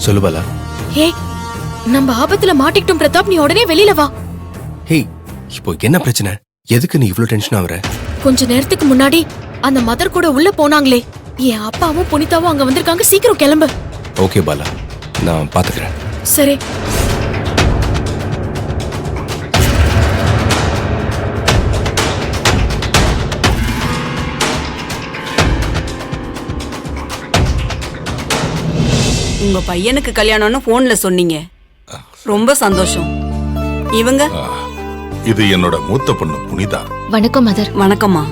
சொல்லு பாலா. ஹே, நம்ம ஆபத்துல மாட்டிக்கிட்டோம் பிரதாப். நீ உடனே வெளியில வா. ஹே, இப்போ என்ன பிரச்சனை? எதுக்கு நீ இவ்ளோ டென்ஷன் ஆகுற? கொஞ்ச நேரத்துக்கு முன்னாடி அந்த மதர் கூட உள்ள போனாங்களே, என் அப்பாவும் புனிதாவும் அங்க வந்திருக்காங்க. சீக்கிரம் கிளம்பு. ஓகே பாலா, நான் பாத்துக்கிறேன். சரி. உங்க பையனுக்கு கல்யாணம்னு போன்ல சொன்னீங்க. ரொம்ப சந்தோஷம். இவங்க? இது என்னோட மூத்த பொண்ணு புனிதா. வணக்கம் மதர். வணக்கம்மா.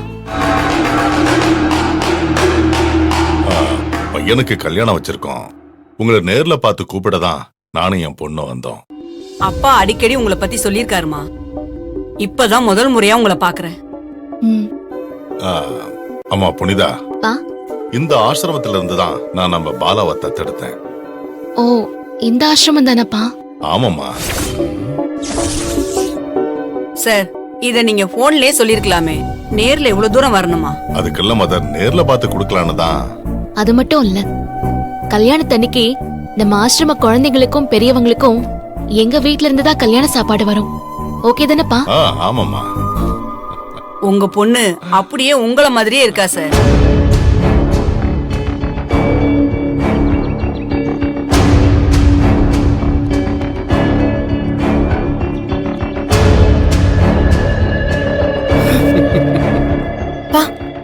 பையனுக்கு கல்யாணம் வச்சிருக்கோம். உங்களை நேர்ல பார்த்து கூப்பிடதான் நானும் என் பொண்ணு வந்தோம். அப்பா அடிக்கடி உங்களை பத்தி சொல்லிருக்காருமா. இப்பதான் முதல் முறையா உங்களை பாக்குறேன். அம்மா புனிதா, பா. இந்த ஆசிரமத்துல இருந்துதான் நான் நம்ம பாலாவை தத்தெடுத்தேன். ஓ, இந்த ஆசிரமம் தானப்பா? ஆமாம்மா. சார், இத நீங்க போன்லயே சொல்லிருக்கலாமே. நேர்ல இவ்வளவு தூரம் வரணுமா? அதுக்கெல்லாம் மதர் நேர்ல பார்த்து கொடுக்கலான்னு தான். அது மட்டும் இல்ல, கல்யாணத்தன்னைக்கு நம்ம ஆசிரம குழந்தைங்களுக்கும் பெரியவங்களுக்கும் எங்க வீட்ல இருந்து தான் கல்யாண சாப்பாடு வரும். ஓகே தானப்பா? ஆமாம்மா. உங்க பொண்ணு அப்படியே உங்கள மாதிரியே இருக்கா சார்.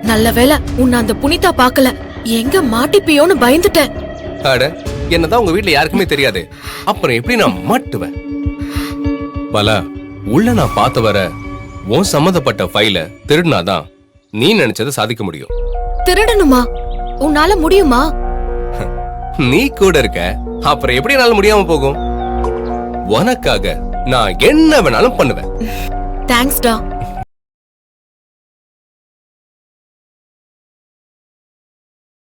நல்ல வேளை உன்னை அந்த புனிதா பாக்கல. எங்க மாட்டிப்பியோன்னு பயந்துட்டேன். அட, என்னதான் உங்க வீட்ல யாருக்குமே தெரியாது, அப்புறம் எப்படி நான் மாட்டுவேன்? பாலா, உள்ள நான் பார்த்த வர உன் சம்மந்தப்பட்ட ஃபைல திருடினாதான் நீ நினைச்சதை சாதிக்க முடியும். திருடணுமா? உன்னால முடியுமா? நீ கூட இருக்க, அப்புறம் எப்படி என்னால முடியாம போகும்? உனக்காக நான் என்ன வேணாலும் பண்ணுவேன். தேங்க்ஸ்டா.